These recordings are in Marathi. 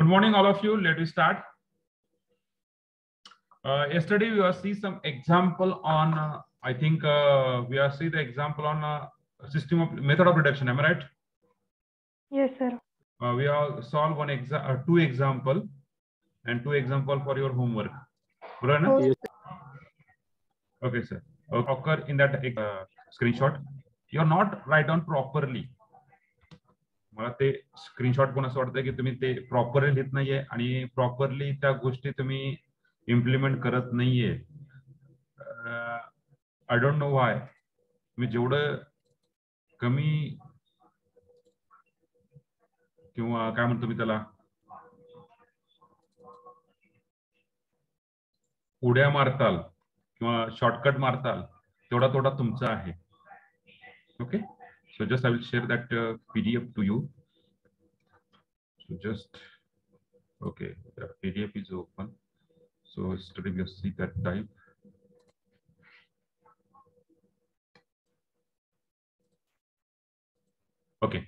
Good morning, all of you. Let me start. Yesterday we have seen some example on. I think we have seen the example on system of method of reduction. Am I right? Yes, sir. We have solved two example and two example for your homework. Yes. Okay, sir. Occur in that screenshot. You are not write down properly. मला ते स्क्रीनशॉट पण असं वाटतं की तुम्ही ते प्रॉपरली लिहित नाहीये आणि प्रॉपरली त्या गोष्टी तुम्ही इम्प्लिमेंट करत नाहीये. I don't know why. मी जेवढं कमी किंवा काय म्हणतो मी त्याला उड्या मारताल किंवा शॉर्टकट मारताल तेवढा तोडा तुमचा आहे. Okay, so just I will share that PDF to you. So just okay, the PDF is open. So yesterday we have see that type. Okay,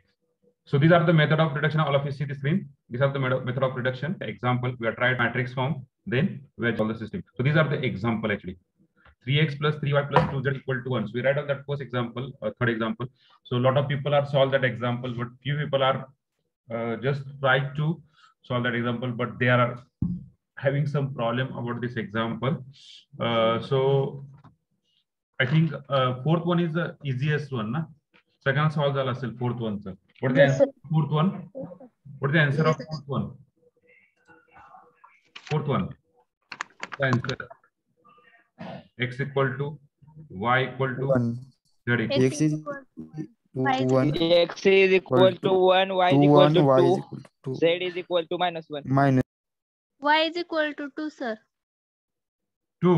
so these are the method of reduction. All of you see the screen. These are the method of reduction. Example, we have tried matrix form, then we have solved the system. So these are the example actually. 3x plus 3y plus 2z equal to 1. So we write on that first example, third example. So a lot of people are solved that example, but few people are just try to solve that example, but they are having some problem about this example. So I think fourth one is the easiest one, na? Second solve the fourth one, sir. What is the answer? Fourth one? What is the answer of fourth one? Fourth one. The answer. X equal to y equal to 1. Z equal X is equal to 1. X is equal to 1, y is equal to 2, z is equal to -1. Minus. Y is equal to 2, sir. 2.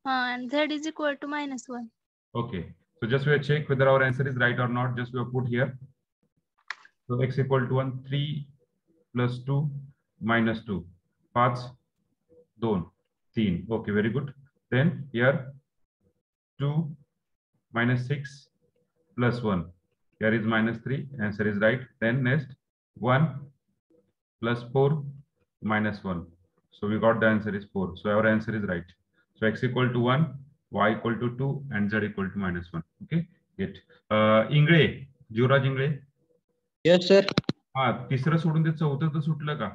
And Z is equal to -1. Okay. So just we check whether our answer is right or not. Just we have put here. So x equal to 1, 3 plus 2 minus 2. 5, 2, 3. Okay, very good. Then here 2 minus 6 plus 1. Here is -3. Answer is right. Then next 1 plus 4 minus 1. So we got the answer is 4. So our answer is right. So x equal to 1, y equal to 2, and z equal to -1. Okay, get. Ingale, Jeevraj Ingale. Yes, sir. हा, तिसरं सोडून ते चौथं तर सुटलं का?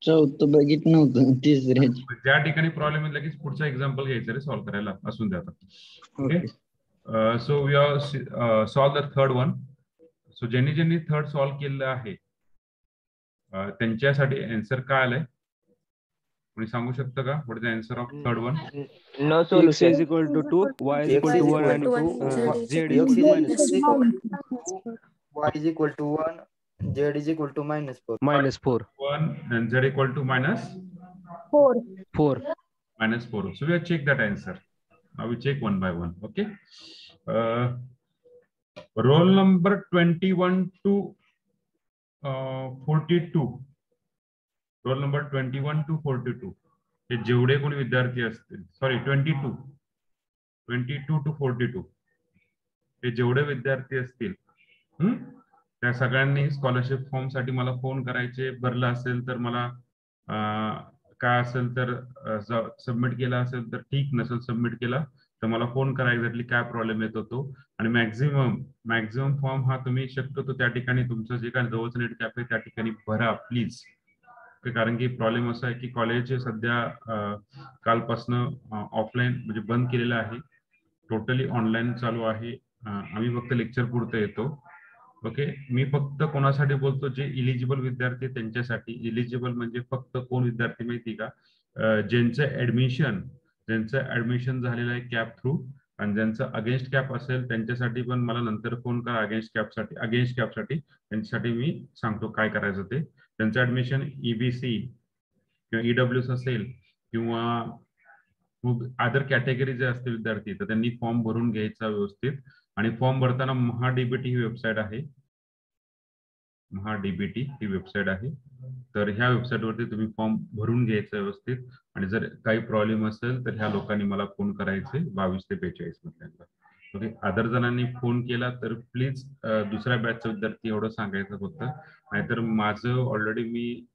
चौथं बघितलं नव्हतं, तिसरे. ज्या ठिकाणी प्रॉब्लेम आहे लगेच पुढचा एक्झाम्पल घ्यायचं रे सॉल्व्ह करायला, असून द्या आता. Okay, so we are solve the third one. सो ज्यांनी थर्ड सॉल्व्ह केलेलं आहे त्यांच्यासाठी आन्सर काय आलंय कोणी सांगू शकतं का? What is the answer of third one? No solution. X is equal to 2, y is equal to 1, and z is equal to -4. Y is equal to 1, z is equal to -4. -4. 1 and z equal to4. 4. -4. So we have checked that answer. Now we check one by one. Okay. Roll number 21 to 42. Roll number 21 to 42. हे जेवढे कोणी विद्यार्थी असतील, सॉरी 22 to 42, हे जेवढे विद्यार्थी असतील त्या सगळ्यांनी स्कॉलरशिप फॉर्म साठी मला फोन करायचे. भरला असेल तर मला काय असेल तर सबमिट केला असेल तर ठीक, नसेल सबमिट केला तर मला फोन करा. एक्झॅक्टली काय प्रॉब्लेम येतो तो. आणि मॅक्झिमम फॉर्म हा तुम्ही शक्यतो त्या ठिकाणी तुमचं जे काय जवळचं नेट कॅफे त्या ठिकाणी भरा प्लीज. कारण की प्रॉब्लेम असा आहे की कॉलेज सध्या कालपासनं ऑफलाईन म्हणजे बंद केलेलं आहे, टोटली ऑनलाईन चालू आहे. आम्ही फक्त लेक्चर पुरतं येतो. ओके, मी फक्त कोणासाठी बोलतो, जे इलिजिबल विद्यार्थी त्यांच्यासाठी. इलिजिबल म्हणजे फक्त कोण विद्यार्थी माहिती का? ज्यांचं ऍडमिशन झालेलं आहे कॅप थ्रू, आणि ज्यांचं अगेन्स्ट कॅप असेल त्यांच्यासाठी पण मला नंतर फोन करा. अगेन्स्ट कॅपसाठी त्यांच्यासाठी मी सांगतो काय करायचं ते. त्यांचं ऍडमिशन EBC किंवा EWS असेल किंवा अदर कॅटेगरी जे असतील विद्यार्थी, तर त्यांनी फॉर्म भरून घ्यायचा व्यवस्थित. आणि फॉर्म भरताना महाडीबीटी ही वेबसाईट आहे. महाडीबीटी ही वेबसाईट आहे. तर ह्या वेबसाईटवरती तुम्ही फॉर्म भरून घ्यायचा व्यवस्थित. आणि जर काही प्रॉब्लेम असेल तर ह्या लोकांनी मला फोन करायचे 22 ते 42 मध्ये. ओके, अदर जणांनी फोन केला तर प्लीज दुसऱ्या बॅचचा विद्यार्थी एवढं सांगायचं फक्त, नाहीतर माझं ऑलरेडी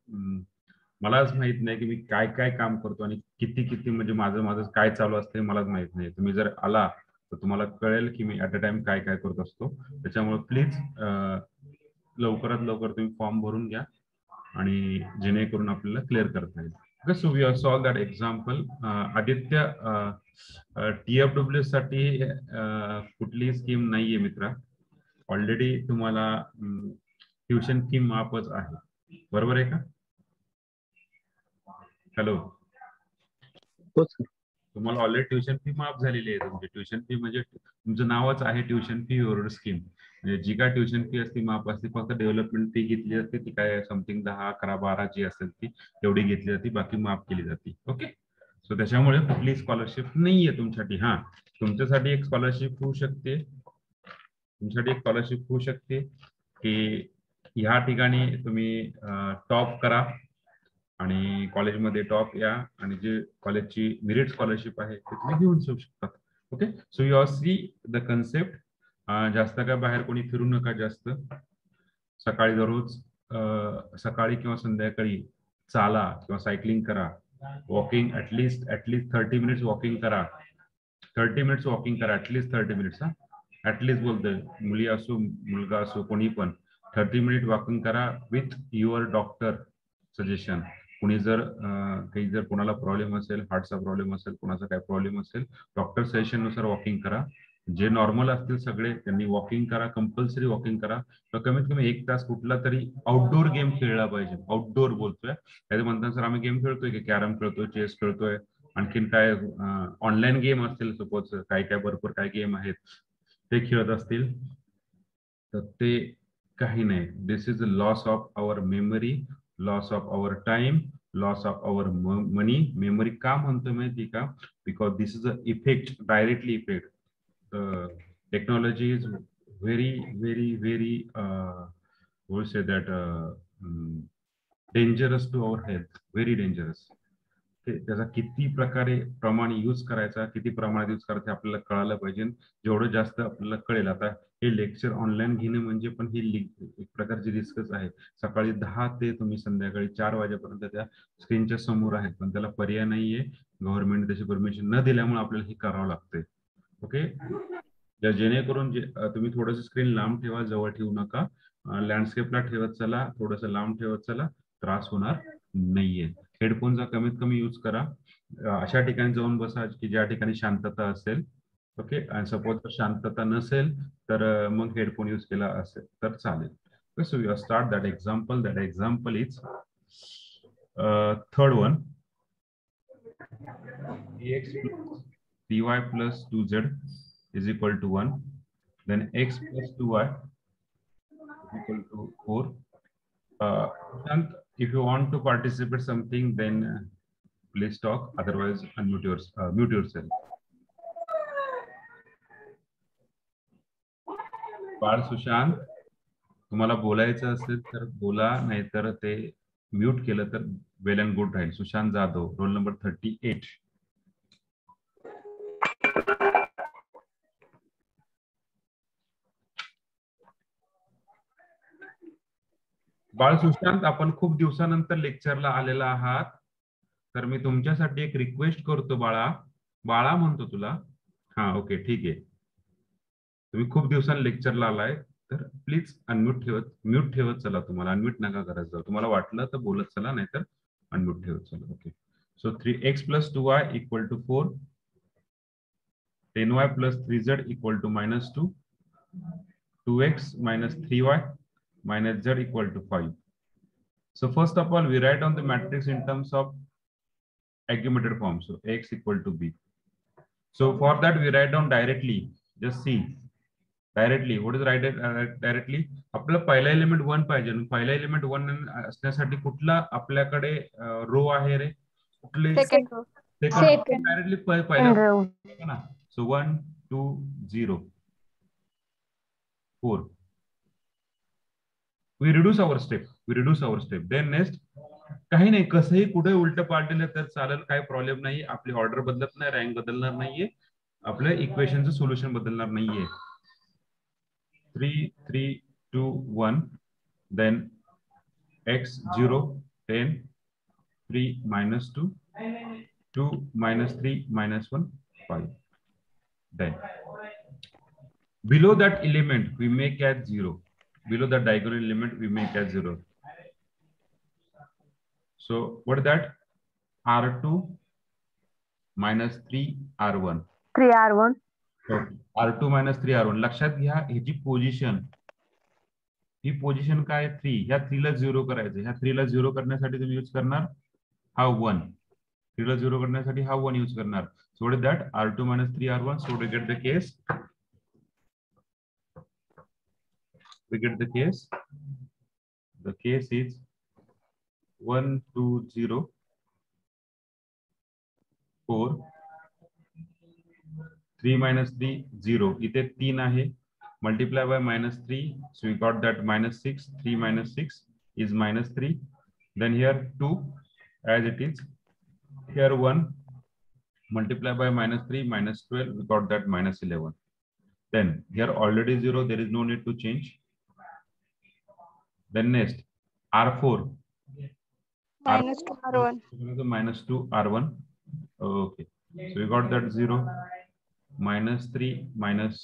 मलाच माहित नाही की मी काय काय काम करतो आणि किती किती म्हणजे माझं काय चालू असते मलाच माहित नाही. तुम्ही जर आला तर तुम्हाला कळेल की मी ऍट अ टाइम काय काय करत असतो. त्याच्यामुळे प्लीज लवकरात लवकर तुम्ही फॉर्म भरून घ्या आणि जेणेकरून आपल्याला क्लिअर करता येईल. Okay, so we have solved that example. Aditya, TFW साठी कुठलीही स्कीम नाहीये मित्रा. ऑलरेडी तुम्हाला ट्युशन फी माफच आहे, बरोबर आहे का? हॅलो, तुम्हाला ऑलरेडी ट्युशन फी माफ झालेली आहे. तुमची ट्युशन फी म्हणजे तुमचं नावच आहे ट्युशन फी वेवर स्कीम. म्हणजे जी काय ट्युशन फी असते माफ असते, फक्त डेव्हलपमेंट फी घेतली जाते, ती काय समथिंग 10, 11, 12 जी असेल ती तेवढी घेतली जाते, बाकी माफ केली जाते. ओके, सो त्याच्यामुळे कुठली स्कॉलरशिप नाहीये तुमच्यासाठी. हा, तुमच्यासाठी एक स्कॉलरशिप होऊ शकते, की ह्या ठिकाणी तुम्ही टॉप करा आणि कॉलेजमध्ये टॉप या आणि जे कॉलेजची मेरिट स्कॉलरशिप आहे ते तुम्ही घेऊन येऊ शकतात. Okay, so you are see the concept. जास्त काय बाहेर कोणी फिरू नका जास्त. सकाळी दररोज सकाळी किंवा संध्याकाळी चाला किंवा सायकलिंग करा. वॉकिंग ऍटलीस्ट 30 मिनिट्स वॉकिंग करा. 30 मिनिट्स वॉकिंग करा, ऍटलीस्ट 30 मिनिट्स. ऍटलीस्ट बोलतोय, मुली असो मुलगा असो कोणी पण 30 मिनिट वॉकिंग करा विथ युअर डॉक्टर सजेशन. कुणी जर काही जर कोणाला प्रॉब्लेम असेल, हार्टचा प्रॉब्लेम असेल, कोणाचा काय प्रॉब्लेम असेल, डॉक्टर सजेशन नुसार वॉकिंग करा. जे नॉर्मल असतील सगळे त्यांनी वॉकिंग करा, कंपल्सरी वॉकिंग करा. कमीत कमी 1 तास कुठला तरी आउटडोर गेम खेळला पाहिजे. आउटडोर बोलतोय त्याचं म्हणतात सर आम्ही गेम खेळतोय की कॅरम खेळतोय, चेस खेळतोय, आणखीन काय ऑनलाईन गेम असतील, सपोज काय काय भरपूर काय गेम आहेत ते खेळत असतील तर ते काही नाही. This is a loss of our memory, loss of our time, loss of our money. Memory का म्हणतो माहिती का? Because this is a effect, directly effect. Technology is very we'll say that dangerous to our health, very dangerous. त्याचा किती प्रकारे प्रमाण यूज करायचा, किती प्रमाणात यूज करायचं आपल्याला कळायला पाहिजे. जेवढं जास्त आपल्याला कळेल. आता हे लेक्चर ऑनलाईन घेणं म्हणजे पण ही एक प्रकारची रिस्कच आहे. सकाळी 10 ते तुम्ही संध्याकाळी 4 वाजेपर्यंत त्या स्क्रीनच्या समोर आहेत, पण त्याला पर्याय नाहीये. गव्हर्नमेंट त्याची परमिशन न दिल्यामुळे आपल्याला हे करावं लागतंय. ओके, जेणेकरून तुम्ही थोडंसं स्क्रीन लांब ठेवा, जवळ ठेवू नका. लँडस्केपला ठेवत चला, थोडंसं लांब ठेवत चला, त्रास होणार नाहीये. हेडफोनचा कमीत कमी यूज करा. अशा ठिकाणी जाऊन बसा की ज्या ठिकाणी शांतता असेल. ओके, आणि सपोज जर शांतता नसेल तर मग हेडफोन यूज केला असेल तर चालेल. So you start that example. That example is third one. ax plus dy plus 2z is equal to 1. Then x plus 2y is equal to 4. And if you want to participate something, then please talk. Otherwise, mute yourself. बाळ सुशांत, तुम्हाला बोलायचं असेल तर बोला, नाहीतर ते म्यूट केलं तर वेल अँड गुड राहील. Sushant Jadhav, roll number 38. बाळ सुशांत, आपण खूप दिवसानंतर लेक्चरला आलेला आहात, तर मी तुमच्यासाठी एक रिक्वेस्ट करतो. बाळा म्हणतो तुला. हा, ओके, ठीक आहे. तुम्ही खूप दिवसांनी लेक्चरला आलाय तर प्लीज म्यूट ठेवत चला. तुम्हाला अनम्यूट नका करत जाऊ. तुम्हाला वाटलं तर बोलत चला, नाहीतर अनम्यूट ठेवत चला. Okay, so 3x plus 2y equal to 4. 10y plus 3z equal to -2. 2x minus 3y minus z equal to 5. So first of all, we write down the matrix in terms of aggregated form. So x equal to b. So for that we write down directly. Just see directly. What is directly? आपल्याला पहिला एलिमेंट 1 पाहिजे. पहिला एलिमेंट 1 असण्यासाठी कुठला आपल्याकडे रो आहे रे? कुठले? सेकंड. डायरेक्टली पहिला. So 1 2 0 4. We reduce our step. Then next, काही नाही, कसंही कुठे उलट पालटलं तर चालेल, काही प्रॉब्लेम नाही. आपली ऑर्डर बदलत नाही, रँक बदलणार नाहीये. आपल्या इक्वेशनचं सोल्युशन बदलणार नाहीये. 3 3 2 1 then x 0 10 3 minus 2 2 minus 3 minus 1 5. Then below that element we make as 0. Below that diagonal element we make as 0. So what is that? R2 minus 3 R1. 3 R1. Okay. R2 minus 3 R1. लक्षात घ्या ह्याची पोझिशन, ही पोझिशन काय 3. ह्या 3 ला 0 करायचं. ह्या 3 ला 0 करण्यासाठी तुम्ही यूज करणार हा 1. 3 ला 0 करण्यासाठी हा 1 यूज करणार. So what is that? R2 minus 3 R1. So we get the case. The case is 1 2 0 4 3 minus 3 0. इथे 3 आहे. Multiply by minus 3. So we got that minus 6. 3 minus 6 is minus 3. Then here 2 as it is. Here 1. Multiply by minus 3 minus 12. We got that minus 11. Then here already 0. There is no need to change. Then next R4. minus 2 R1. Minus 2 R1. Okay. So we got that 0. Minus 3 minus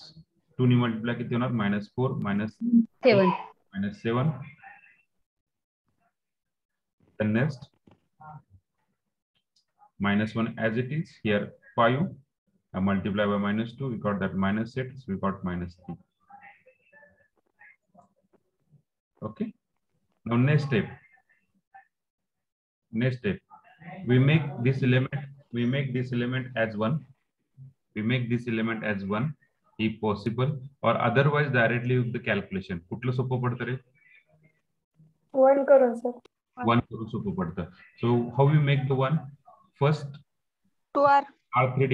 2 ni multiply किती होणार? Minus 4 minus 7. minus 7. Then next minus 1 as it is. Here 5. I multiply by minus 2. We got that minus 6. We got minus 3. Okay. Now next step. We make this element as 1. We make this element as 1 if possible, or otherwise directly with the calculation. कुठलं सोपं पडतं रे? 1 करून सर. 1 करून सोपं पडतं. So how we make the 1? First 2R. R2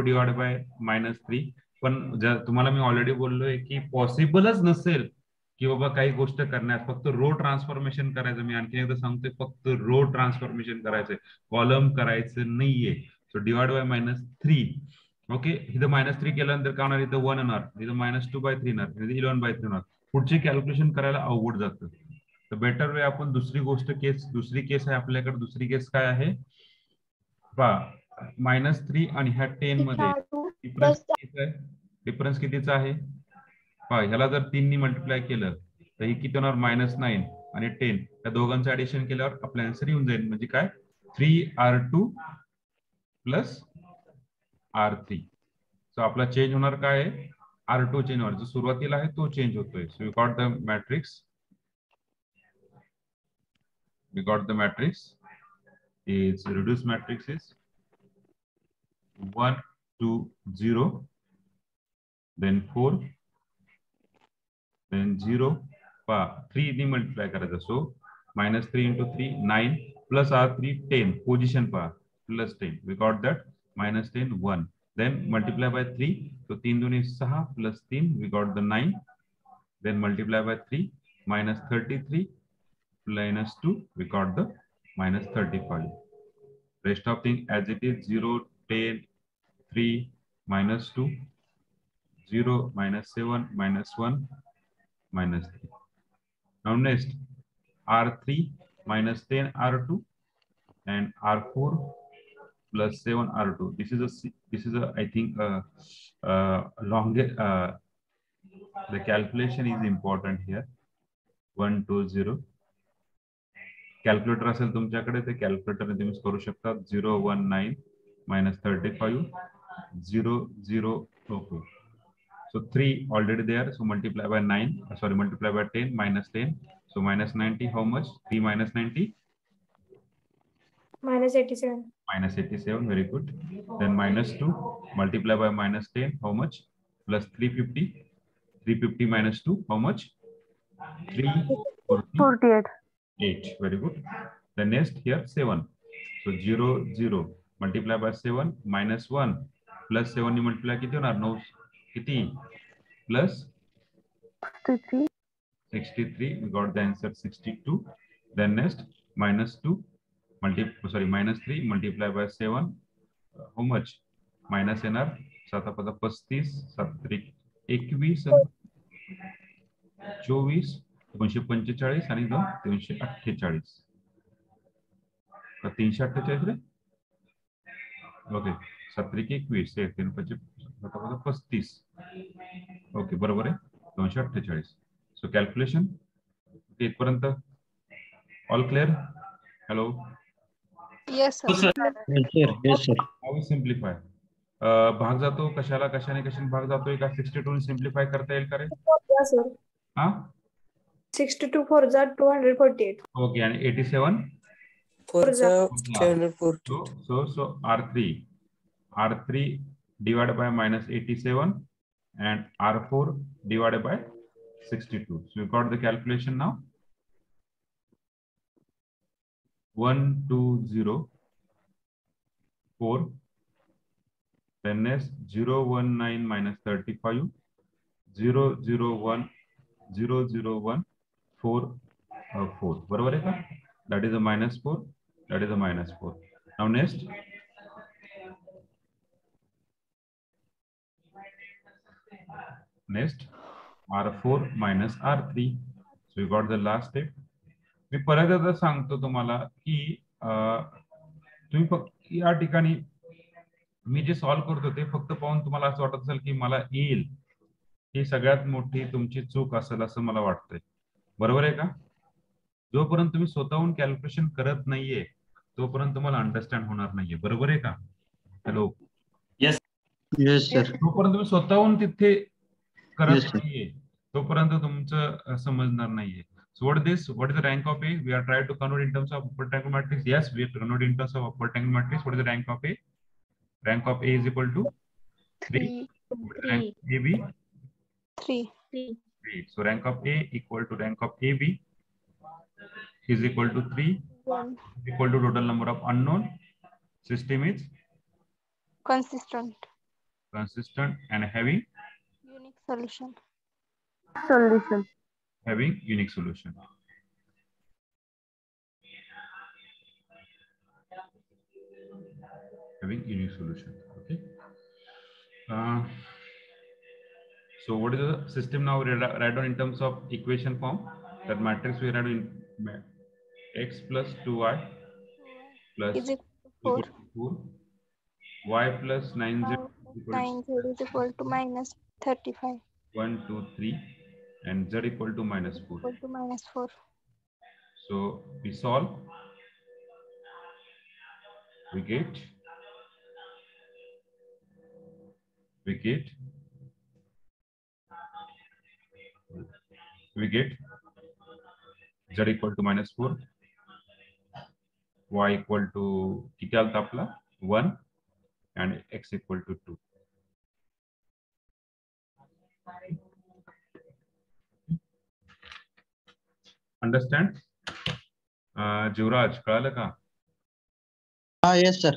divided by minus 3. पण जर तुम्हाला मी ऑलरेडी बोललोय की पॉसिबलच नसेल की बाबा काही गोष्ट करण्यास, फक्त रो ट्रान्सफॉर्मेशन करायचं. मी आणखी एकदा सांगतोय, फक्त रो ट्रान्सफॉर्मेशन करायचंय, कॉलम करायचं नाहीये. So divide by minus 3. Okay, इथं मायनस 3 केल्यानंतर काय होणार? इथं 1 येणार, इथं मायनस 2/3 येणार, इथं 11/3 येणार. पुढची कॅल्क्युलेशन करायला अवघड जातं. तर बेटर वे आपण दुसरी केस आहे आपल्याकडे. दुसरी केस काय आहे पहा, -3 आणि ह्या 10 मध्ये डिफरन्स कितीचा आहे पहा. ह्याला जर 3 नी मल्टिप्लाय केलं तर ही किती होणार? -9 आणि 10. त्या दोघांचं ऍडिशन केल्यावर आपला आन्सर येऊन जाईल. म्हणजे काय? 3R2 plus R3. सो आपला चेंज होणार काय आहे? R2 चेंज होणार, जो सुरुवातीला आहे तो चेंज होतोय. So we got the matrix is reduced matrix is 1 2 0 then 4 then 0 3 नी मल्टिप्लाय करायचं. So -3 into 3 9 plus R3 10. Position पहा plus 10. we got that -10 1. then multiply by 3. so 3 दूनी 6 plus 3 we got the 9. then multiply by 3 -33 minus 2 we got the -35. Rest of thing as it is. 0 10 3 -2 0 -7 -1 -3. Now next R3 -10 R2 and R4 plus 7 R2. This is a I think longer the calculation is important here. 1 2 0. Calculator असेल तुमच्याकडे ते कॅल्क्युलेटरने तुम्ही करू शकता. 019 -35 0 0. okay. so 3 already there. so multiply by 10 -10. so -90 how much? 3 -90 -87. -87. very good. then -2 multiply by -10 how much? plus 350. 350 -2 how much? 48. 8. very good. The next here 7. so 0 0 multiply by 7 -1 plus 7 ni multiply किती होणार? 9 किती plus 63. we got the answer 62. then next -2 -3 multiply by 7 how much? Minus येणार 7 पदा 35 7 त्रिक 21 24 245 आणि 2 348 का 348 रे ओके 7 त्रिक 21 3 35 ओके बरोबर आहे 248 सो कॅल्क्युलेशन इथपर्यंत all clear hello Yes, sir. Yes, sir. How simplify भाग जातो कशाला कशाने भाग जातोय का 62 सिम्प्लिफाय करता येईल का रे सर हा 62 4 जा 248 ओके आणि 87 4 जा so 340 so R3 divided by minus 87 and R4 divided by 62 so you got the calculation now 1204 then next 019 minus 35 001 001 4 4 बरोबर आहे का that is a minus 4 that is a minus 4 now next R4 minus R3 so you got the last step मी परत एकदा सांगतो तुम्हाला की तुम्ही फक्त या ठिकाणी मी जे सॉल्व्ह करतो ते फक्त पाहून तुम्हाला असं वाटत असेल की मला येईल ही सगळ्यात मोठी तुमची चूक असेल असं मला वाटतंय बरोबर आहे का जोपर्यंत तुम्ही स्वतःहून कॅल्क्युलेशन करत नाहीये तोपर्यंत तुम्हाला अंडरस्टँड होणार नाहीये बरोबर आहे का हॅलो Yes, sir. तोपर्यंत तुम्ही स्वतःहून तिथे करत Yes, sir. नाहीये तोपर्यंत तुमचं समजणार नाहीये so what is the rank of A we are trying to convert in terms of upper triangle matrix yes we have to convert in terms of upper triangle matrix what is the rank of A is equal to 3 rank AB 3. 3 so rank of A equal to rank of AB is equal to 3 1. equal to total number of unknown system is Consistent. and having Unique solution. unique solution okay so what is the system now write down in terms of equation form that matrix we write in x plus 2y plus Is equal to 4. y plus 9z 9z is equal to minus 35. 1 2 3 and z equal to minus 4 Equal to minus 4. so we solve we get z equal to minus 4 y equal to किती आलता आपला 1 and x equal to 2 understand Jivraj कळालं का Yes, sir.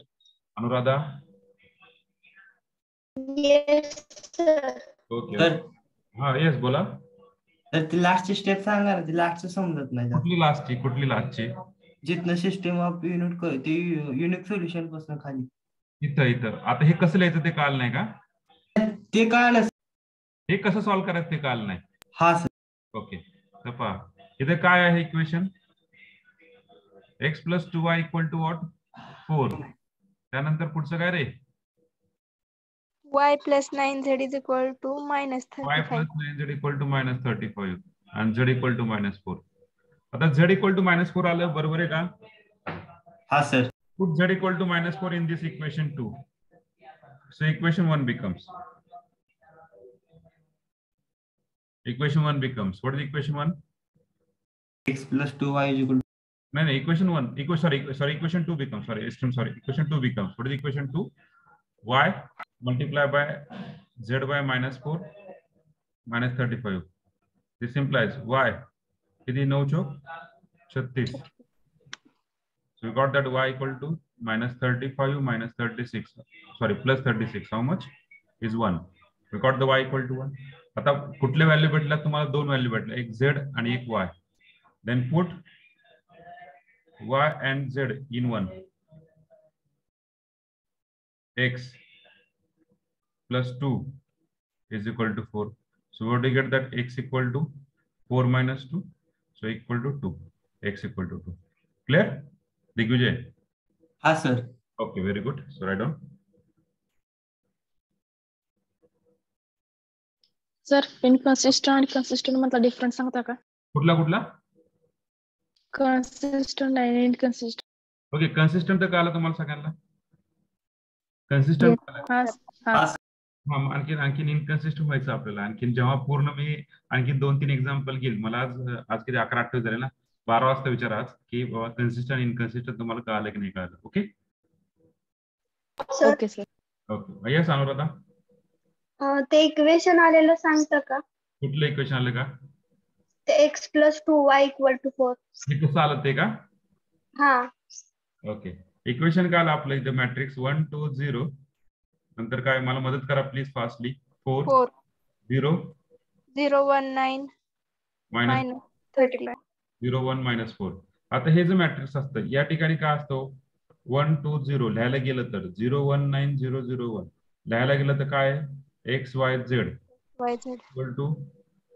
Anuradha Yes, sir. Okay sir हा येस बोला तर ती लास्टची स्टेप सांगा ना ती लास्टच समजत नाही कुठली लास्टची जिथनं सिस्टम ऑफ युनिट ते युनिक सोल्युशन पासून खाली इथं आता हे कसं लिहायचं ते कळलं नाही का ते कळलं हे कसं सॉल्व्ह करायचं ते कळलं नाही हा सर ओके तर पहा इथे काय आहे equation x plus 2y equal to what 4 त्यानंतर पुढचं काय रे Y plus 9z is equal to minus y 35. plus 9z equal to minus 35 and z equal to minus 4 आता z equal to minus 4 आलं बरोबर आहे का हा sir put z equal to minus 4 in this equation 2 so equation 1 becomes what is equation 1 x plus 2y is equal to no equation 1 equation 2 becomes equation 2 becomes what is equation 2 y multiplied by z by minus 4 minus 35 this implies y किती 9 चौक 36 so we got that y equal to minus 35 minus 36 plus 36 how much is 1 we got the y equal to 1 आता कुठले व्हॅल्यू भेटल्या तुम्हाला दोन व्हॅल्यू भेटल्या एक z आणि एक y then put y and z in 1 x plus 2 is equal to 4. So what do you get? That x equal to 4 minus 2. So equal to 2. X equal to 2. Clear? Digvijay? हा sir. Okay, very good. So write down. Sir inconsistent आणि कन्सिस्टंट मधला डिफरन्स सांगता का? कुठला? कन्सिस्टंट आणि इनकन्सिस्टंट. ओके, कन्सिस्टंट तर कळालं तुम्हाला सगळ्यांना? कन्सिस्टंट आणखीन इनकन्सिस्टंट व्हायचं आपल्याला. आणखीन जेव्हा पूर्ण मी आणखीन 2-3 एक्झाम्पल घेईल. मला आज किती 11-8 झाले ना, 12 वाजता विचारा आज की बाबा कन्सिस्टंट इनकन्सिस्टंट तुम्हाला कळालं की नाही कळालं. Okay okay sir. Okay, yes Anuradha. ते इक्वेशन आलेलं सांगता का? कुठलं इक्वेशन आलं का? ते x + 2y = 4. हे कसं आलं ते का? हा. ओके, इक्वेशन काय आलं आपलं इथं? मॅट्रिक्स 1 2 0. नंतर काय? मला मदत करा प्लीज फास्टली. 4 0 0 1 9 -35 0 1 -4. आता हे जे मॅट्रिक्स असतं या ठिकाणी काय असतो? 1 2 0 लिहायला गेलं तर 0 1 9 0 0 1 लिहायला गेलं तर काय? x y z equal to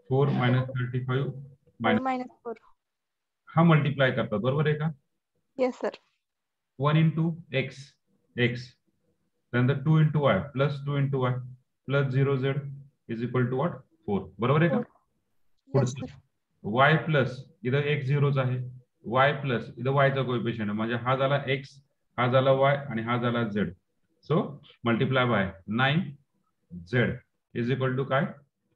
4 -35 -4. हा मल्टिप्लाय करतात, बरोबर आहे का? Yes sir. 1 into x त्यानंतर 2 into y plus 2 into y plus 0z is equal to what? 4. बरोबर आहे का? पुढचं y प्लस इथं x 0च आहे, y प्लस इथं y चा कोएफिशियंट आहे, म्हणजे हा झाला x, हा झाला y आणि हा झाला z. So multiply by 9z is equal to काय?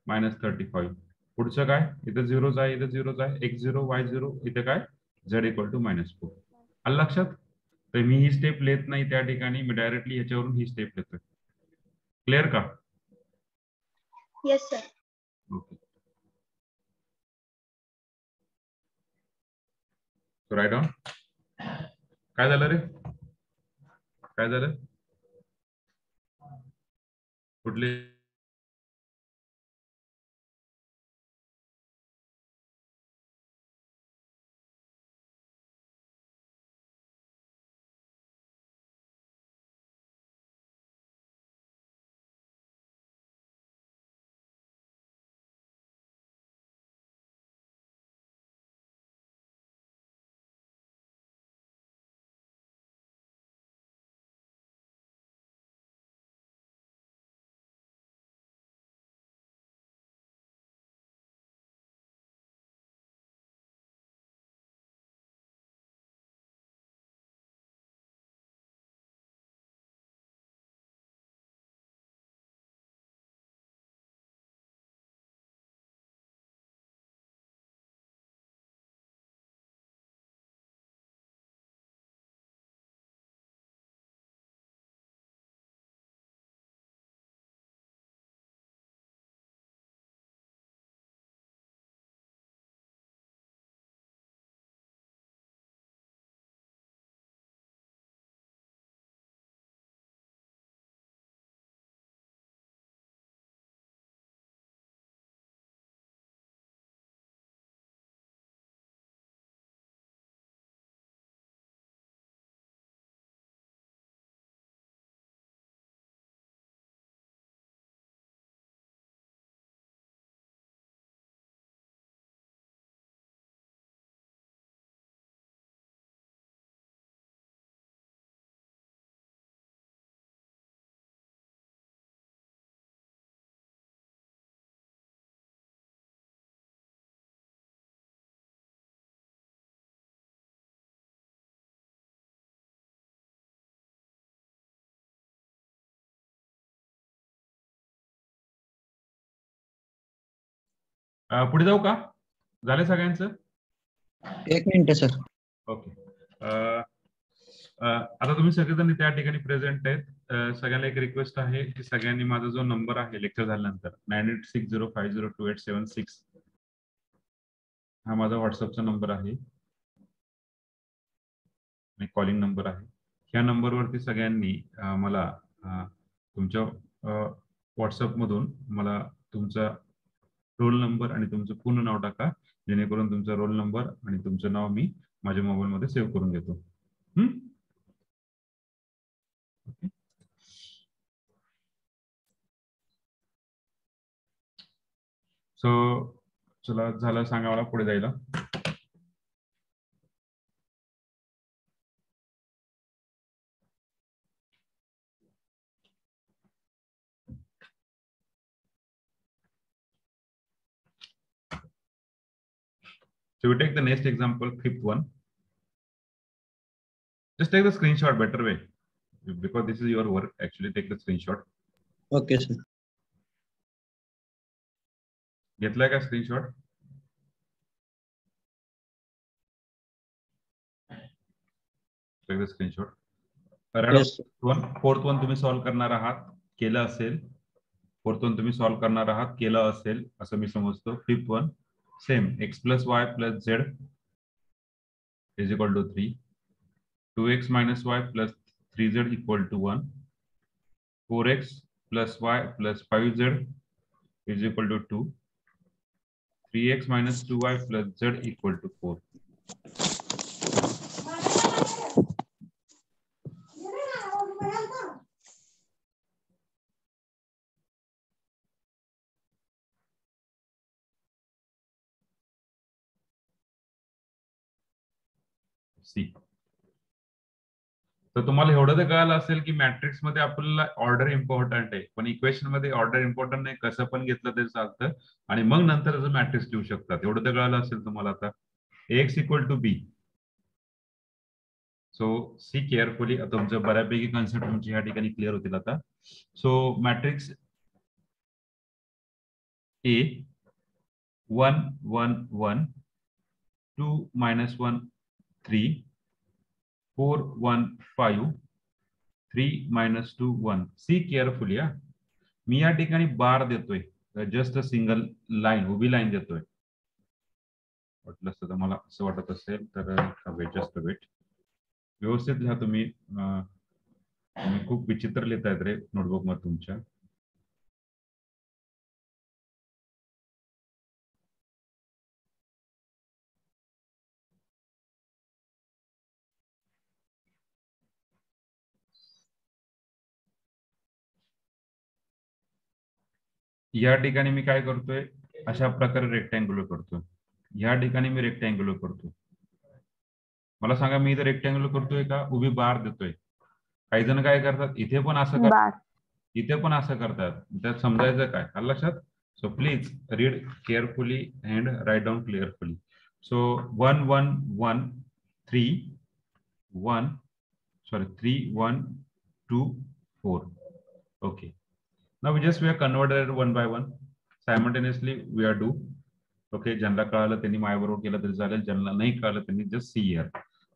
-35. पुढचं काय? इथं 0च आहे, इथं 0च आहे, x 0 y 0, इथं काय? z equal to -4. आलं लक्षात? तर मी ही स्टेप लिहित नाही त्या ठिकाणी, मी डायरेक्टली ह्याच्यावरून ही स्टेप लिहितोय. क्लिअर का? Yes sir. Okay, write down. काय झालं रे? काय झालं? कुठले? पुढे जाऊ का? झाले सगळ्यांचं? 1 मिनिट सर. ओके, आता तुम्ही सगळेजण त्या ठिकाणी प्रेझेंट आहेत. सगळ्यांना एक रिक्वेस्ट आहे की सगळ्यांनी माझा जो नंबर आहे लेक्चर झाल्यानंतर 9860502876 हा माझा व्हॉट्सअपचा नंबर आहे आणि कॉलिंग नंबर आहे. ह्या नंबरवरती सगळ्यांनी मला तुमच्या व्हॉट्सअपमधून मला तुमचा रोल नंबर आणि तुमचं पूर्ण नाव टाका, जेणेकरून तुमचा रोल नंबर आणि तुमचं नाव मी माझ्या मोबाईलमध्ये सेव्ह करून घेतो. ओके. सो चला झालं, सांगा मला पुढे जायला. So we take the next example, fifth one. Just take the screenshot, better way, because this is your work. Actually, take the screenshot. Okay, sir. घेतलाय का screenshot? Take the screenshot. Yes, sir. Fourth one तुम्ही सॉल्व्ह करणार आहात, केलं असेल. फोर्थ वन तुम्ही सॉल्व्ह करणार आहात, केलं असेल असं मी समजतो. Fifth one same, x plus Y plus Z is equal to 3, 2x minus Y plus 3z equal to 1, 4x plus Y plus 5z is equal to 2, 3x minus 2y plus z equal to 4. See. तर तुम्हाला एवढं तर कळालं असेल की मॅट्रिक्स मध्ये आपल्याला ऑर्डर इम्पॉर्टंट आहे, पण इक्वेशन मध्ये ऑर्डर इम्पॉर्टंट नाही, कसं पण घेतलं तरी चालतं आणि मग नंतर मॅट्रिक्स लिहू शकतात. एवढं तर कळालं असेल तुम्हाला आता. X equal to B. So see carefully, तुमचं बऱ्यापैकी कन्सेप्ट तुमची या ठिकाणी क्लिअर होतील आता. So matrix A 1 1 1 2 minus 1 3 4 1 5 3 minus 2 1. See carefully. मी या ठिकाणी बार देतोय, जस्ट अ सिंगल लाईन, उभी लाईन देतोय. वाटलं असतं तर मला असं वाटत असेल तर वेट, जस्ट वेट. व्यवस्थित लिहा तुम्ही. खूप विचित्र लिहितायत रे नोटबुक मध्ये तुमच्या. या ठिकाणी मी काय करतोय, अशा प्रकारे रेक्टँग्युलर करतोय. या ठिकाणी मी रेक्टँग्युलर करतोय. मला सांगा, मी इथे रेक्टँग्युलर करतोय का उभी बार देतोय? काही जण काय करतात, इथे पण असं करतात, इथे पण असं करतात. त्यात समजायचं काय आलं लक्षात? So please read carefully and write down clearfully. So 1 1 1 3 1 3 1 2 4. Okay. Now we are converted one by one. Simultaneously we are do. Okay, ज्यांना कळालं त्यांनी माझ्याबरोबर केलं तरी चालेल, ज्यांना नाही कळालं त्यांनी just see here.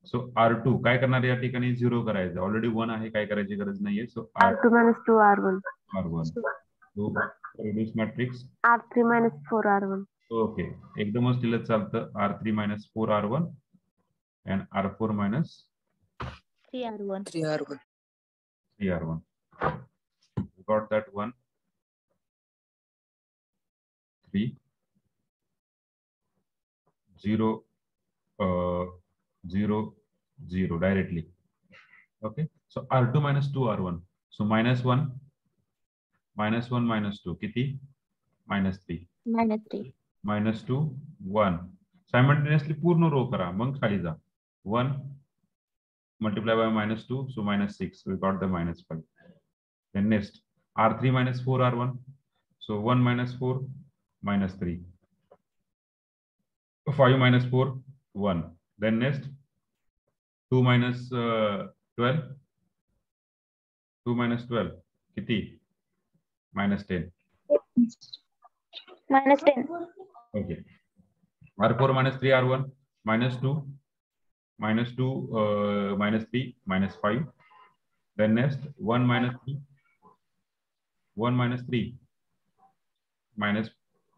So R2 काय करणार, या ठिकाणी 0 करायचं. ऑलरेडी 1 आहे, काय करायची गरज नाहीये. So R2 minus 2 R1. तो reduce matrix R3 minus 4 R1. Okay, एकदमच दिलं चालतं. R3 minus 4 R1 and R4 minus 3 R1. 3 R1. 3 R1. We got that one. 3 0 0 0 directly. Okay, so R2 minus 2 R1. So minus 1 minus 2 किती? minus 3. minus 2 1. Simultaneously पूर्ण रो करा, मग खाली जा. 1 multiply by minus 2, so minus 6. We got the minus 5. Then next R3 minus 4 R1. So 1 minus 4 minus 3. 5 minus 4 1. Then next 2 minus 12. 2 minus 12 किती? minus 10. minus 10. Okay. R4 minus 3 R1 minus 2 minus 2 minus 3 minus 5. Then next 1 minus 3 1 minus 3 minus,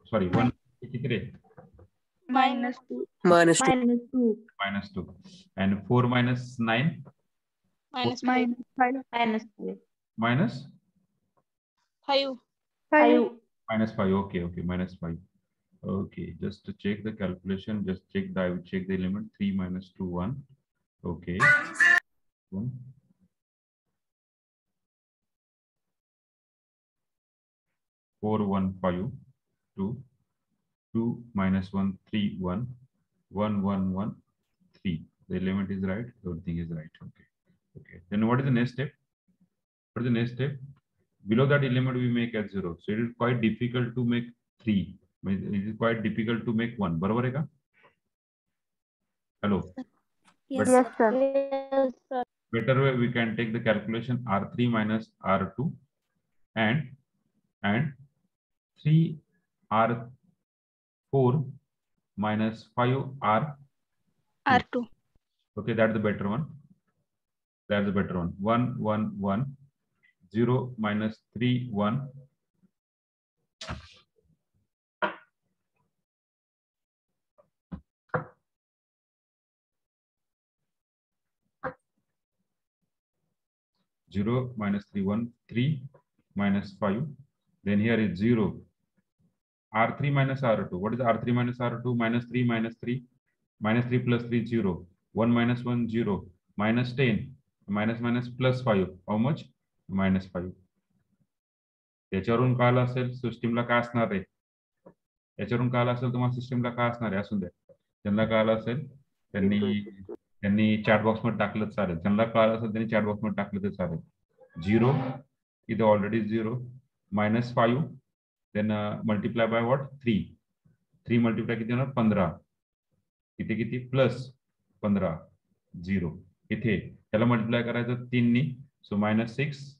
sorry, 1 किती? minus 2. Minus 2. minus 2. And 4 minus 9 minus 5. Minus 5. minus 5. 5. minus 5. Okay, okay, minus 5. Okay, just to check the calculation, just check the, I will check the element. 3 minus 2 1. Okay, 1 4 1 5 2 2 minus 1 3 1 1 1 1 3. The element is right, everything is right. Okay, then what is the next step? What is the next step? Below that element we make as 0, so it is quite difficult to make 3. It is quite difficult to make 1. बरोबर आहे का? Hello. Yes, But sir. better way we can take the calculation R3 minus R2 and 3R4 minus 5R. R2. Okay, that's the better one. That's the better one. 1 1 1 0 minus 3 1. Zero minus 3 1 3 minus 5. Then here is 0. R3 minus R2. What is R3 minus R2? Minus 3 minus 3 minus 3 plus 3 0. 1 minus 1 0 minus 10 minus plus 5. How much? Minus 5. याच्यावरून काय असेल सिस्टमला काय असणार आहे? याच्यावरून काय असेल तुम्हाला सिस्टमला काय असणार आहे? असून द्या. त्यांना काय असेल त्यांनी चॅट बॉक्स मध्ये टाकलं चालेल. त्यांना काय असेल त्यांनी चॅट बॉक्स मध्ये टाकलं तर चालेल. 0 इथे already 0 minus 5 then multiply by what? 3 multiply किती होणार? 15. इथे किती? प्लस 15 0. इथे त्याला मल्टिप्लाय करायचं 3 नी, सो -6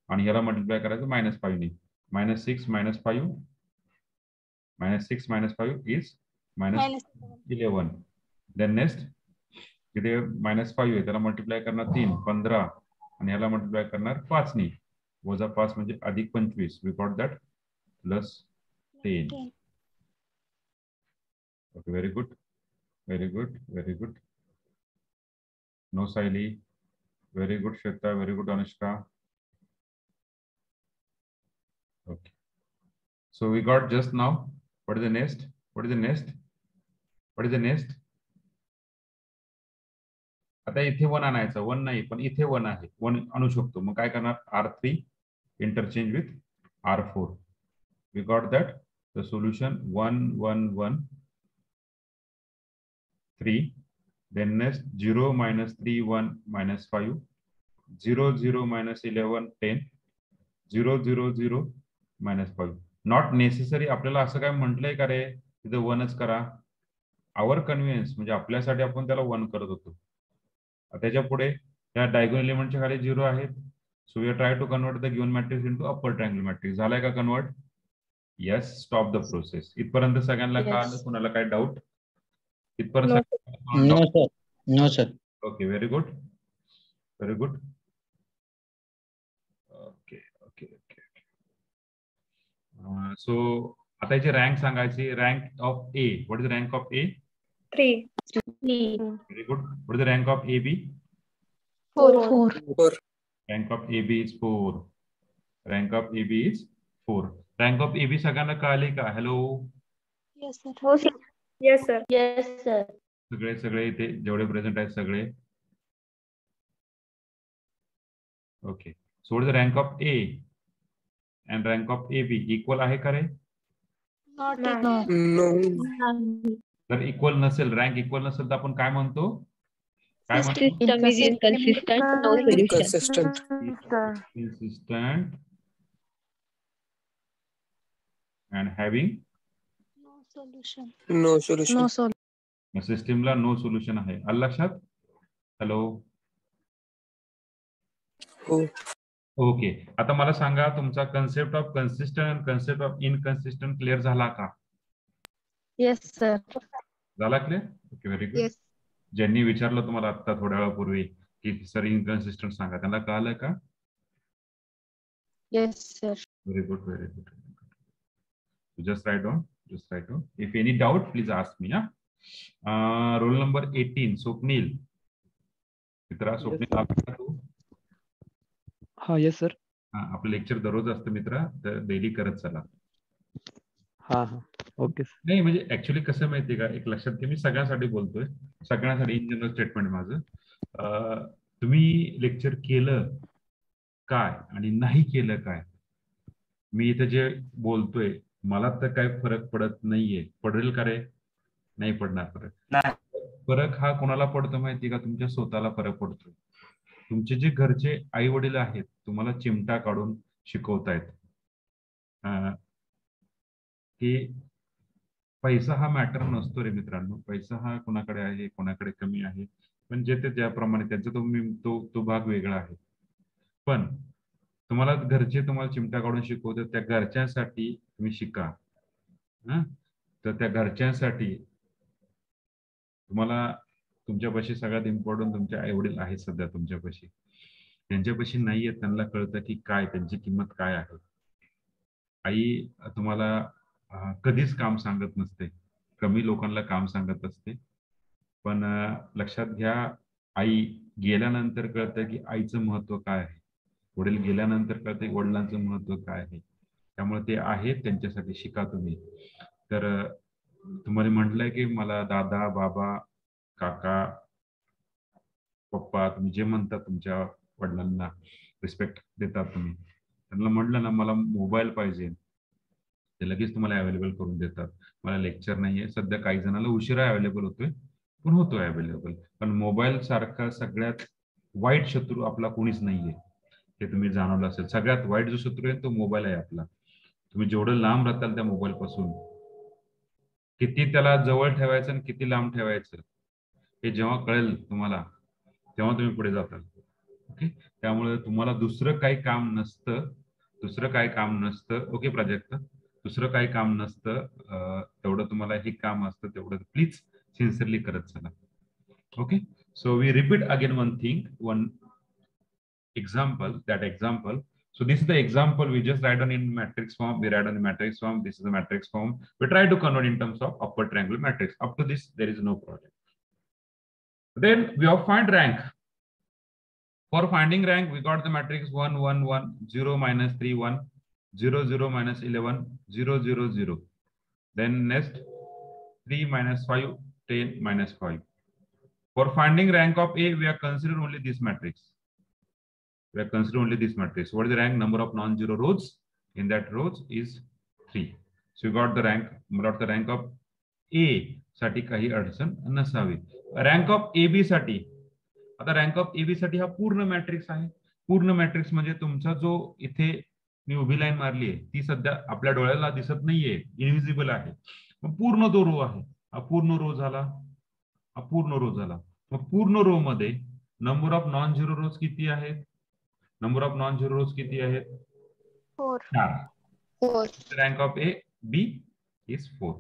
आणि ह्याला मल्टिप्लाय करायचं -5 नी. -6 minus 5 is -11. then next इथे -5 आहे त्याला मल्टिप्लाय करणार 3 15 आणि ह्याला मल्टिप्लाय करणार 5 नी. वजा 5 म्हणजे अधिक 25. We got that plus 10. Okay, very good, very good, very good. No Saili, very good Shweta, very good Anushka. Okay, so we got just now. What is the next? What is the next? What is the next? आता इथे 1 आणायचं. 1 नाही पण इथे 1 आहे. 1 आणू शकतो. मग काय करणार? R3 interchange with R4. We got that. The solution 1 1 1 3. Then next 0 minus 3 1 minus 5 0 0 minus 11 10 0 0 0 minus 5. Not necessary. आपल्याला असं काय म्हटलंय का रे तिथे 1च करा? आवर कन्व्हिनियन्स म्हणजे आपल्यासाठी आपण त्याला 1 करत होतो. त्याच्या पुढे या डायगोनल एलिमेंटच्या खाली 0 आहेत. So we try to convert the given matrix into upper triangle matrix. झालाय का convert? Yes. Stop the process. इथपर्यंत सगळ्यांना कळलं? कुणाला काय डाऊट इथपर्यंत? No sir. Okay, very good, very good. Okay okay okay. So आता याची रँक सांगायची. Rank of A. What is rank of A? 3. Very good. What is the rank of AB? 4. Rank of AB is 4. Rank of AB is 4. Rank of AB सगळ्यांना कळले का? हॅलो. Yes, sir. हो sir. Yes, sir. Yes, sir. सगळे इथे जेवढे प्रेझेंट आहेत सगळे. Okay. So what is the rank of A and rank of AB equal आहे का रे? Not No. जर इक्वल नसेल, रँक इक्वल नसेल तर आपण काय म्हणतो? काय म्हणतो? System is inconsistent, no solution. Inconsistent and having no solution. No solution. No solution. सिस्टीमला नो सोल्युशन आहे. आलं लक्षात? हॅलो. हो. ओके. आता मला सांगा तुमचा कन्सेप्ट ऑफ कन्सिस्टंट आणि कन्सेप्ट ऑफ इनकन्सिस्टंट क्लिअर झाला का? Yes, sir. झाला क्लिअर? Okay, very good. ज्यांनी विचारलं तुम्हाला आता थोड्या वेळापूर्वी की सर इनकन्सिस्टंट सांगा, त्यांना कळालं का? Yes, sir. Very good, very good. Just write down, just write down. If any doubt please ask me. Roll number 18 Swapnil. मित्रा स्वप्नील आपला तू? हा, येस सर. आपलं लेक्चर दररोज असतं मित्रा, तर डेली करत चला. हा, ओके. नाही म्हणजे ऍक्च्युली कसं माहितीये का, एक लक्षात घ्या, मी सगळ्यांसाठी बोलतोय, सगळ्यांसाठी इन जनरल स्टेटमेंट माझं. तुम्ही लेक्चर केलं काय आणि नाही केलं काय, मी इथं जे बोलतोय मला तर काही फरक पडत नाहीये. पडेल का रे? नाही पडणार फरक. नाही. फरक हा कोणाला पडतो माहिती का? तुमच्या स्वतःला फरक पडतो. तुमचे जे घरचे आई वडील आहेत तुम्हाला चिमटा काढून शिकवतायत की पैसा हा मॅटर नसतो रे मित्रांनो. पैसा हा कोणाकडे आहे, कोणाकडे कमी आहे, पण जे ते ज्याप्रमाणे त्यांचा तो भाग वेगळा आहे. पण तुम्हाला घरचे तुम्हाला चिमटा काढून शिकवतात, त्या घरच्यांसाठी तुम्ही शिका. तर त्या घरच्यांसाठी तुम्हाला तुमच्यापाशी सगळ्यात इम्पॉर्टंट तुमचे आई वडील आहेत सध्या तुमच्यापाशी. त्यांच्यापाशी नाहीये, त्यांना कळतं की काय त्यांची किंमत काय आहे. आई तुम्हाला कधीच काम सांगत नसते, कमी लोकांना काम सांगत असते. पण लक्षात घ्या, आई गेल्यानंतर कळतं की आईचं महत्व काय आहे, वडील गेल्यानंतर कळतं वडिलांचं महत्व काय आहे. त्यामुळे ते आहेत, त्यांच्यासाठी शिका तुम्ही. तर तुम्हाला म्हटलंय की मला दादा, बाबा, काका, पप्पा, तुम्ही जे म्हणता तुमच्या वडिलांना रिस्पेक्ट देतात तुम्ही, त्यांना म्हटलं ना मला मोबाईल पाहिजे, ते लगेच तुम्हाला अवेलेबल करून देतात. मला लेक्चर नाहीये सध्या, काही जणांना उशिरा अवेलेबल होतोय पण होतोय अवेलेबल. पण मोबाईल सारखा सगळ्यात वाईट शत्रू आपला कोणीच नाहीये, हे तुम्ही जाणवलं असेल. सगळ्यात वाईट जो शत्रू आहे तो मोबाईल आहे आपला. तुम्ही जेवढं लांब राहताल त्या मोबाईल पासून, किती त्याला जवळ ठेवायचं आणि किती लांब ठेवायचं हे जेव्हा कळेल तुम्हाला, तेव्हा तुम्ही पुढे जाताल. ओके, त्यामुळे तुम्हाला दुसरं काही काम नसतं, ओके प्राजक्त, दुसरं काही काम नसतं. तेवढं तुम्हाला हे काम असतं, तेवढं प्लीज सिन्सिअरली करत चला. Okay, so we repeat again one example. So this is the example we just write on in matrix form. We write on the matrix form. This is the matrix form. We try to convert in terms of upper triangular matrix. Up to this, there is no problem. Then we have find rank. For finding rank, we got the matrix 1, 1, 1, 0, minus 3, 1, 0, 0, minus 11, 0, 0, 0. Then next, 3, minus 5, 10, minus 5. For finding rank of A, we are considering only this matrix. What is the rank? Number of non-zero rows in that rows is 3. So you got the rank of A साठी काही अडचण नसावी. रँक ऑफ ए बी साठी, आता रँक ऑफ ए बी साठी हा पूर्ण मॅट्रिक्स आहे. पूर्ण मॅट्रिक्स म्हणजे तुमचा जो इथे मी उभी लाईन मारली आहे ती सध्या आपल्या डोळ्याला दिसत नाहीये, इनव्हिजिबल आहे. मग पूर्ण तो रो आहे, हा पूर्ण रो झाला. मग पूर्ण रो मध्ये number of non zero rows किती आहेत? Number of non zero rows किती आहेत? 4. 4. Rank of A B is 4.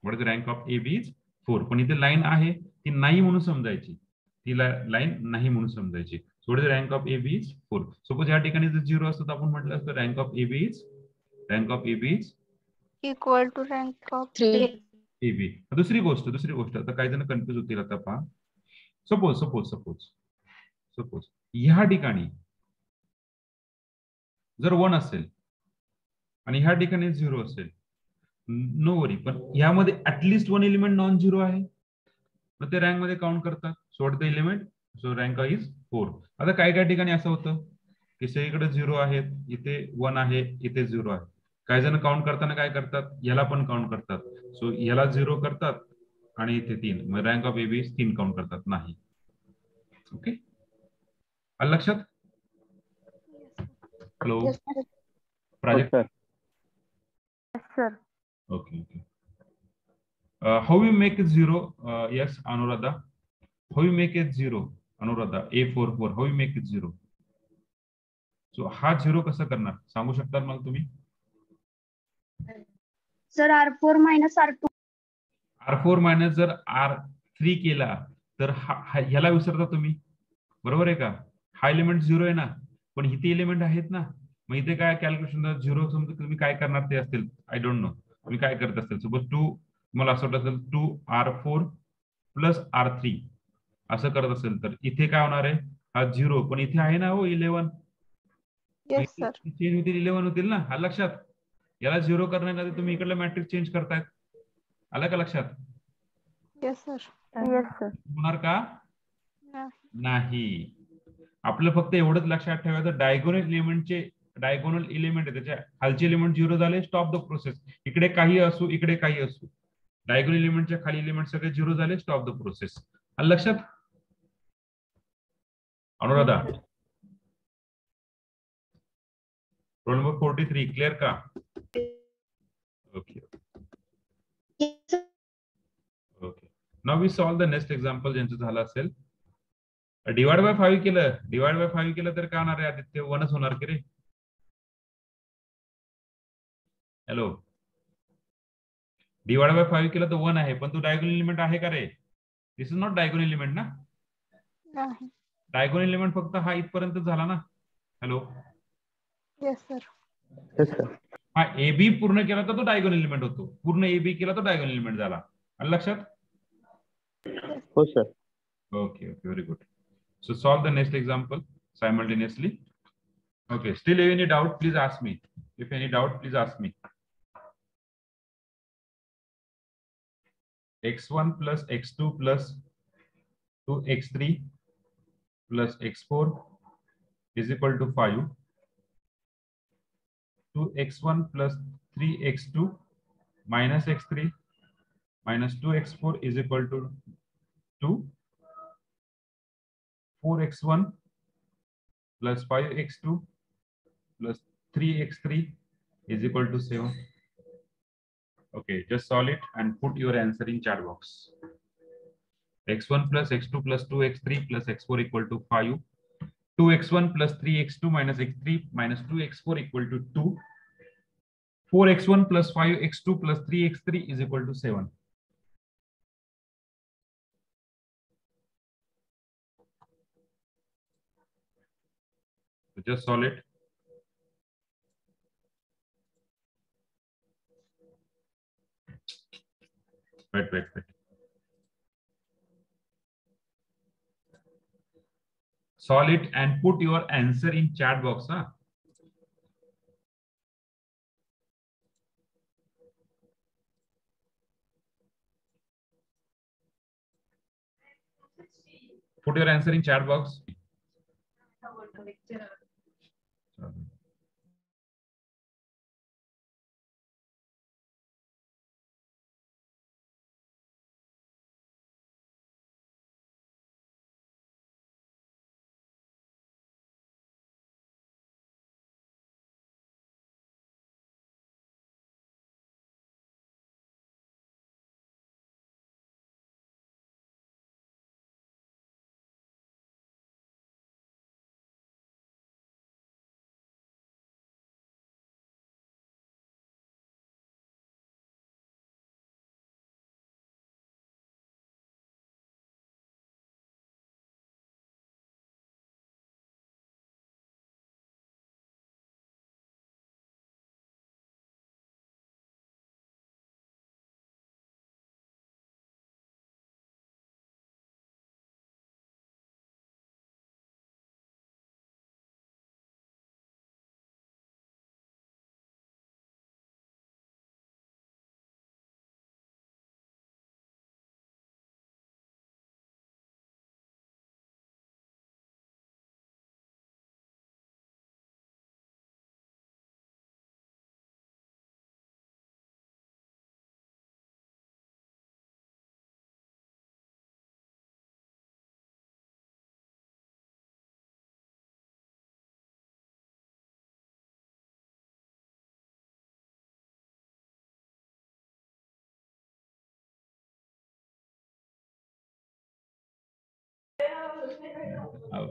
What is the rank of A B is 4. पण इथे लाईन आहे ती नाही म्हणून समजायची, ती लाईन नाही म्हणून समजायची. So what is the rank of A B is 4. Suppose या ठिकाणी जर 0 असतं तर आपण म्हटलं असतं rank of A B is equal to rank of 3. A B. दुसरी गोष्ट आता काही जण कन्फ्युज होतील. आता पहा, सपोज ह्या ठिकाणी जर 1 असेल आणि ह्या ठिकाणी 0 असेल, नो वरी, पण यामध्ये ऍटलिस्ट 1 एलिमेंट नॉन झिरो आहे, मग ते रँक मध्ये काउंट करतात. So what the element, so rank is 4. आता काही ठिकाणी असं होतं की सगळीकडे 0 आहेत, इथे 1 आहे, इथे 0 आहे. काही जण काउंट करताना काय करतात, याला पण काउंट करतात. सो याला 0 करतात आणि इथे 3, मग rank of A B 3 count करतात. नाही. ओके, आलं लक्षात? Hello Prajakt. Sir. Okay. How we make it 0? Yes, Anuradha. How we make it 0? Anuradha, A44. How we make it 0? So हा 0 कसं करणार सांगू शकता मला तुम्ही? Sir R4 minus R2. R4 minus जर R3 केला तर ह्याला विसरता तुम्ही, बरोबर आहे का? हा एलिमेंट 0 आहे ना, पण इथे एलिमेंट आहेत ना, मग इथे काय कॅल्क्युलेशन 0 समजा तुम्ही काय करणार ते असतील, आय डोंट नो तुम्ही काय करत असेल. सपोज 2 मला असं वाटत असेल 2R4 प्लस R3 असं करत असेल तर इथे काय होणार आहे, हा 0, पण इथे आहे ना हो 11, चेंज होतील 11 होतील ना. हा लक्षात, याला 0 करण्यासाठी तुम्ही इकडलं मॅट्रिक्स चेंज करतायत. आलं का लक्षात? Yes sir. होणार का? नाही. आपलं फक्त एवढंच लक्षात ठेवायचं, डायगोनल एलिमेंटचे डायगोनल एलिमेंट आहे त्याच्या खालचे एलिमेंट 0 झाले, स्टॉप द प्रोसेस. इकडे काही असू, इकडे काही असू, डायगोनल एलिमेंटच्या खाली एलिमेंट सगळे 0 झाले, स्टॉप द प्रोसेस. आलं लक्षात? अनुराधा, रोल नंबर 43 क्लिअर का? Okay okay. Now we solve the next example ज्यांचं झालं असेल. डिवाइड बाय 5 केलं, डिवाइड बाय 5 केलं तर काय होणार आहे आदित्य? 1च होणार की रे. हॅलो, डिवाइड बाय 5 केलं तर 1 आहे, पण तो डायगोनल एलिमेंट आहे का रे? दिस इज नॉट डायगोनल एलिमेंट ना. नाही. डायगोनल एलिमेंट फक्त हा इथपर्यंत झाला ना. Hello, yes sir. हा ए बी पूर्ण केला तर तो डायगोनल एलिमेंट होतो, पूर्ण ए बी केला तो डायगोनल एलिमेंट झाला. आलं लक्षात? हो sir. Okay, okay, very good. So solve the next example simultaneously. Okay, still any doubt, please ask me. If any doubt, please ask me. x1 plus x2 plus 2x3 plus x4 is equal to 5. 2x1 plus 3x2 minus x3 minus 2x4 is equal to 2. 4x1 plus 5x2 plus 3x3 is equal to 7. Okay, just solve it and put your answer in chat box. x1 plus x2 plus 2x3 plus x4 equal to 5. 2x1 plus 3x2 minus x3 minus 2x4 equal to 2. 4x1 plus 5x2 plus 3x3 is equal to 7. So just solve it. Wait. Solve it and put your answer in chat box. Huh? Put your answer in chat box.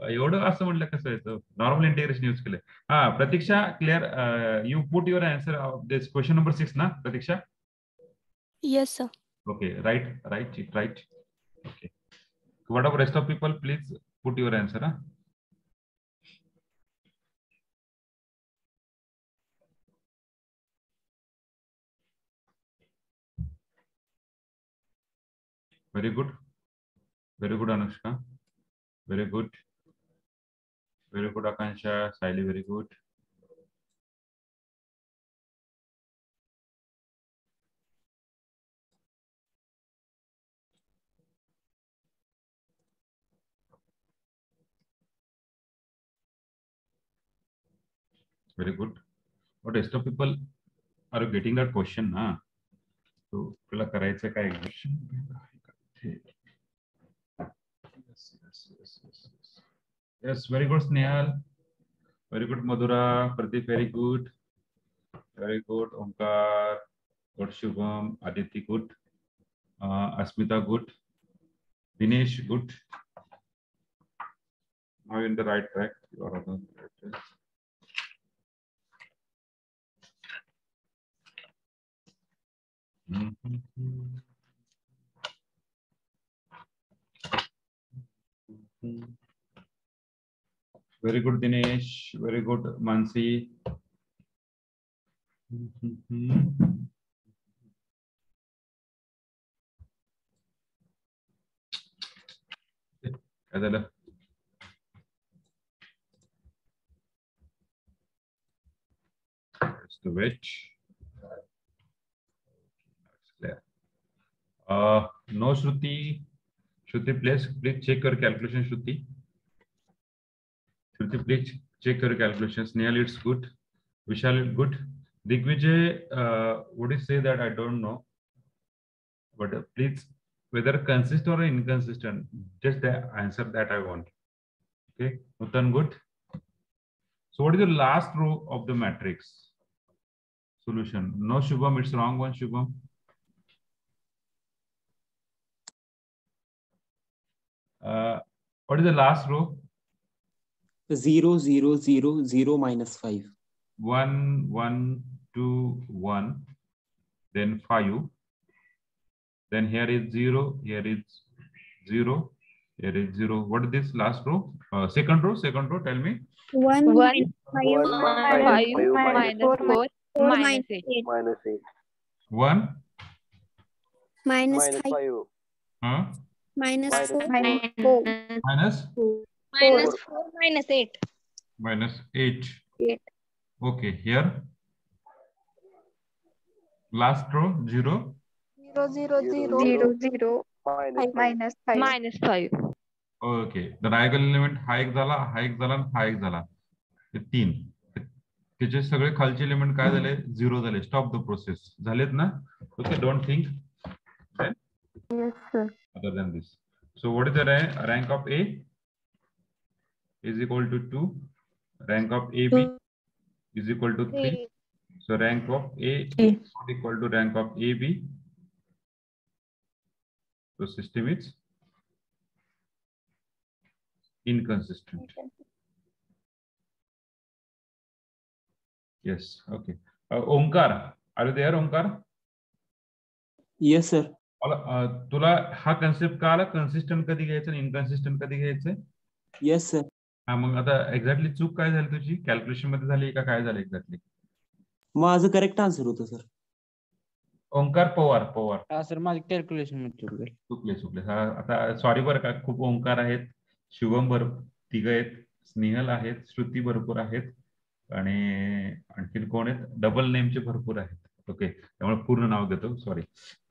एवढं असं म्हटलं कसं येतं? नॉर्मल इंटिग्रेशन यूज केलं. हा Pratiksha, clear? You put your answer of this question number 6 ना Pratiksha? Yes sir. Okay, right. Okay. What of rest of people? Please put your answer. Huh? Very good, Anushka. Very good, Akansha. Saili, very good. Very good. But rest of people are getting that question, na? So आपल्याला करायचं काय? Yes, very good, Snehal. Very good, Madhura. Pradeep, very good. Very good, Omkar. Good, Shubham. Aditi, good. Asmita, good. Dinesh, good. Now you're in the right track. You are on the right track. Very good, Dinesh. Very good, Mansi. काय झालं? It's the which. No, Shruti. Shruti, please check your calculation, Shruti. Shruti, please check your calculations. Neil, it's good. Vishal, it's good. Digvijay, what do you say that I don't know? But please, whether consistent or inconsistent, just the answer that I want. Okay, Nutan, good. So what is the last row of the matrix? Solution. No, Shubham, it's wrong one, Shubham. What is the last row? 0, 0, 0, 0, -5. 1, 1, 2, 1, then 5. Then here is 0, here is 0, here is 0. What is this last row? Second row, tell me. 1, 1, 5, 5, -4, -8. -8. 1, -5, -5. -4, minus -4, -8. -8. 8. Okay, here. Last row, 0. 0, 0, 0. 0, -5. -5. Okay, the diagonal element हा एक झाला, हा एक झाला, हा एक झाला. हे 3. त्याचे सगळे खालचे एलिमेंट काय झाले? 0 झाले. Stop the process. झालेत ना? Okay, don't think. Yes, sir. Other than this. So what is the rank of A? Is equal to 2. Rank of AB is equal to 3. So rank of A is not equal to rank of AB. So system is inconsistent. Yes, okay. Omkar, are you there, Omkar? Yes, sir. तुला हा कन्सेप्ट का आला? कन्सिस्टंट कधी घ्यायचं आणि इनकन्सिस्टंट कधी घ्यायचं? Yes, sir. हा, मग आता एक्झॅक्टली चूक काय झाली तुझी? कॅल्क्युलेशन मध्ये झाली का काय झालं एक्झॅक्टली? माझं करेक्ट आन्सर होतं सर. ओंकार पवार. हा सर, माझं कॅल्क्युलेशन मध्ये चुकले. हा, आता सॉरी बरं का, खूप ओंकार आहेत, शुभम तिघ आहेत, स्नेहल आहेत, श्रुती भरपूर आहेत आणि आणखीन कोण आहेत? डबल नेमचे भरपूर आहेत. ओके, त्यामुळे पूर्ण नाव घेतो, सॉरी.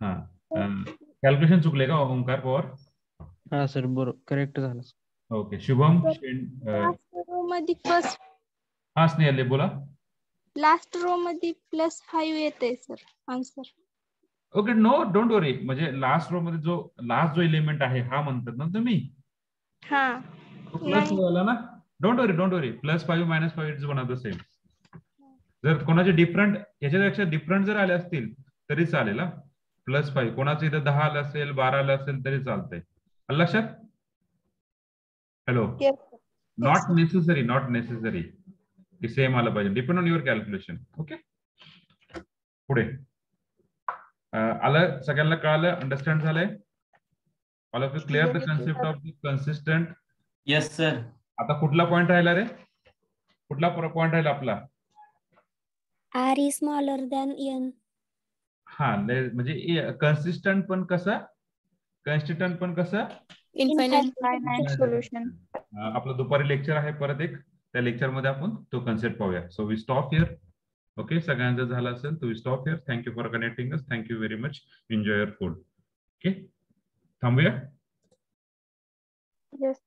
हा, कॅल्क्युलेशन चुकले का ओंकार पवार? हा सर, बरोबर, करेक्ट झालं. ओके, शुभम. मध्ये फर्स्ट हा, स्नेहल बोला. लास्ट रो मध्ये +5 येते sir answer. Okay, no, don't worry. म्हणजे लास्ट रो मध्ये जो लास्ट एलिमेंट आहे हा म्हणतात ना तुम्ही? हा, प्लस झाला ना? Don't worry. +5 -5 it's one of the same. जर कोणाचे डिफरंट याच्यापेक्षा डिफरंट जर आले असतील तरी चालेल. +5 कोणाचं इथं 10 आलं असेल, 12 आलं असेल तरी चालतंय. लक्षात? हॅलो, नॉट नेसेसरी की सेम आलं पाहिजे. Depend on your calculation. Okay, पुढे आलं, सगळ्यांना कळालं, अंडरस्टँड झालंय? All of you clear the concept of the consistent? Yes sir. आता कुठला पॉइंट राहिला रे? कुठला पॉइंट राहिला आपला? R is smaller than N. हा, म्हणजे कन्सिस्टंट पण कसं? Infinite solution. आपलं दुपारी लेक्चर आहे परत एक, त्या लेक्चर मध्ये आपण तो कन्सेप्ट पाहूया. So we stop here. Okay, सगळ्यांचं झालं असेल तर we stop here. Thank you for connecting us. Thank you very much. Enjoy your food. Okay, थांबूया. Yes.